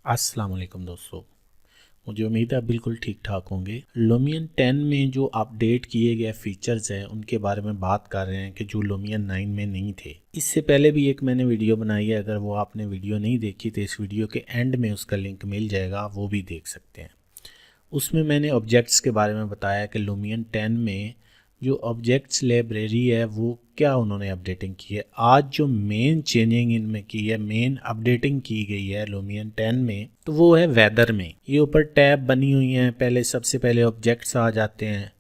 अस्सलाम वालेकुम दोस्तों, मुझे उम्मीद है आप बिल्कुल ठीक ठाक होंगे। लूमियन 10 में जो अपडेट किए गए फीचर्स हैं उनके बारे में बात कर रहे हैं कि जो लूमियन 9 में नहीं थे। इससे पहले भी एक मैंने वीडियो बनाई है, अगर वो आपने वीडियो नहीं देखी तो इस वीडियो के एंड में उसका लिंक मिल जाएगा, वो भी देख सकते हैं। उसमें मैंने ऑब्जेक्ट्स के बारे में बताया कि लूमियन 10 में जो ऑब्जेक्ट्स लाइब्रेरी है वो क्या उन्होंने अपडेटिंग की है। आज जो मेन चेंजिंग इनमें की है, मेन अपडेटिंग की गई है लूमियन 10 में, तो वो है वेदर में। ये ऊपर टैब बनी हुई हैं, पहले सबसे पहले ऑब्जेक्ट्स आ जाते हैं,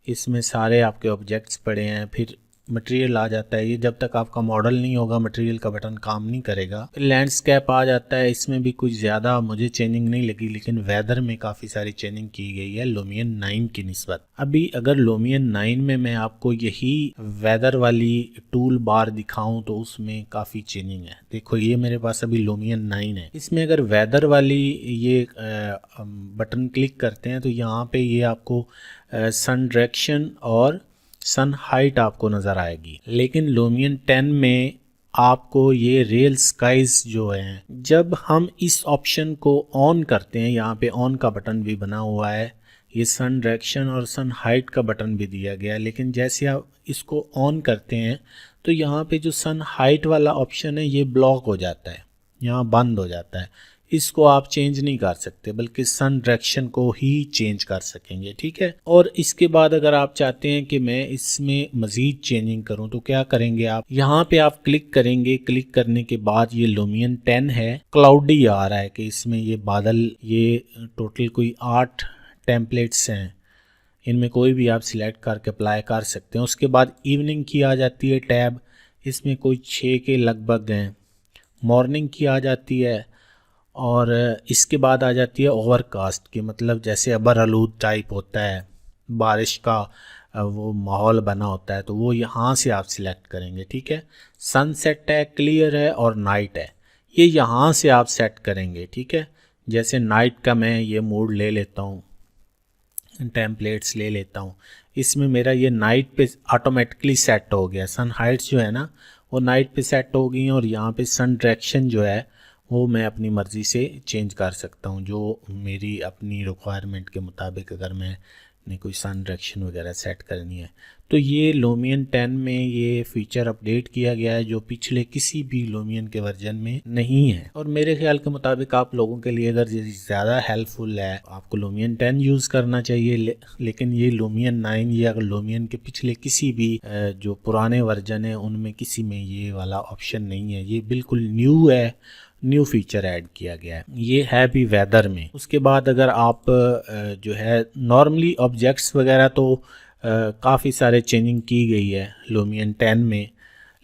इसमें सारे आपके ऑब्जेक्ट्स पड़े हैं, फिर मटेरियल आ जाता है। ये जब तक आपका मॉडल नहीं होगा मटेरियल का बटन काम नहीं करेगा। फिर लैंडस्केप आ जाता है, इसमें भी कुछ ज़्यादा मुझे चेंजिंग नहीं लगी, लेकिन वेदर में काफ़ी सारी चेंजिंग की गई है लूमियन 9 की निस्बत। अभी अगर लूमियन 9 में मैं आपको यही वेदर वाली टूल बार दिखाऊं तो उसमें काफ़ी चेंजिंग है। देखो ये मेरे पास अभी लूमियन 9 है, इसमें अगर वेदर वाली ये बटन क्लिक करते हैं तो यहाँ पे ये आपको सन डायरेक्शन और सन हाइट आपको नज़र आएगी। लेकिन लूमियन 10 में आपको ये रियल स्काइज जो हैं, जब हम इस ऑप्शन को ऑन करते हैं, यहाँ पे ऑन का बटन भी बना हुआ है, ये सन डायरेक्शन और सन हाइट का बटन भी दिया गया है, लेकिन जैसे आप इसको ऑन करते हैं तो यहाँ पे जो सन हाइट वाला ऑप्शन है ये ब्लॉक हो जाता है, यहाँ बंद हो जाता है। इसको आप चेंज नहीं कर सकते, बल्कि सन डायरेक्शन को ही चेंज कर सकेंगे, ठीक है। और इसके बाद अगर आप चाहते हैं कि मैं इसमें मज़ीद चेंजिंग करूं तो क्या करेंगे, आप यहाँ पे आप क्लिक करेंगे। क्लिक करने के बाद ये लूमियन 10 है, क्लाउडी आ रहा है कि इसमें ये बादल, ये टोटल कोई 8 टेम्पलेट्स हैं, इनमें कोई भी आप सिलेक्ट करके अप्लाई कर सकते हैं। उसके बाद इवनिंग की आ जाती है टैब, इसमें कोई 6 के लगभग हैं। मॉर्निंग की आ जाती है, और इसके बाद आ जाती है ओवरकास्ट की, मतलब जैसे अबर आलूद टाइप होता है, बारिश का वो माहौल बना होता है, तो वो यहाँ से आप सिलेक्ट करेंगे, ठीक है। सनसेट है, क्लियर है और नाइट है, ये यहाँ से आप सेट करेंगे, ठीक है। जैसे नाइट का मैं ये मोड ले लेता हूँ, टेम्पलेट्स ले लेता हूँ, इसमें मेरा ये नाइट पे ऑटोमेटिकली सेट हो गया। सन हाइट्स जो है ना वो नाइट पे सेट हो गई हैं, और यहाँ पे सन डायरेक्शन जो है वो मैं अपनी मर्ज़ी से चेंज कर सकता हूँ, जो मेरी अपनी रिक्वायरमेंट के मुताबिक अगर मैंने कोई सन डायरेक्शन वगैरह सेट करनी है। तो ये लूमियन 10 में ये फ़ीचर अपडेट किया गया है जो पिछले किसी भी लूमियन के वर्जन में नहीं है, और मेरे ख्याल के मुताबिक आप लोगों के लिए अगर ज़्यादा हेल्पफुल है आपको लूमियन 10 यूज़ करना चाहिए। लेकिन ये लूमियन 9 या लूमियन के पिछले किसी भी जो पुराने वर्जन है उनमें किसी में ये वाला ऑप्शन नहीं है, ये बिल्कुल न्यू है, न्यू फीचर ऐड किया गया है। ये है भी वेदर में। उसके बाद अगर आप जो है नॉर्मली ऑब्जेक्ट्स वगैरह तो काफ़ी सारे चेंजिंग की गई है लूमियन 10 में,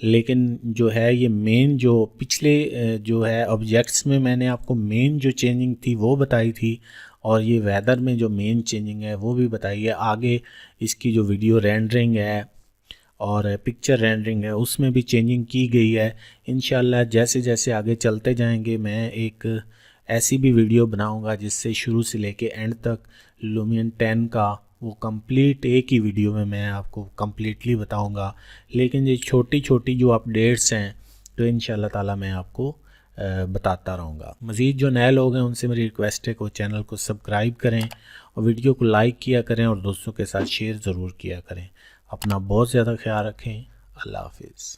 लेकिन जो है ये मेन जो पिछले जो है ऑब्जेक्ट्स में मैंने आपको मेन जो चेंजिंग थी वो बताई थी, और ये वेदर में जो मेन चेंजिंग है वो भी बताई है। आगे इसकी जो वीडियो रेंडरिंग है और पिक्चर रेंडरिंग है उसमें भी चेंजिंग की गई है। इंशाल्लाह जैसे जैसे आगे चलते जाएंगे मैं एक ऐसी भी वीडियो बनाऊंगा जिससे शुरू से लेके एंड तक लूमियन 10 का वो कंप्लीट एक ही वीडियो में मैं आपको कंप्लीटली बताऊंगा। लेकिन ये छोटी छोटी जो अपडेट्स हैं तो इंशाल्लाह ताला मैं आपको बताता रहूँगा। मज़ीद जो नए लोग हैं उनसे मेरी रिक्वेस्ट है कि वो चैनल को सब्सक्राइब करें और वीडियो को लाइक किया करें और दोस्तों के साथ शेयर ज़रूर किया करें। अपना बहुत ज़्यादा ख्याल रखें। अल्लाह हाफिज़।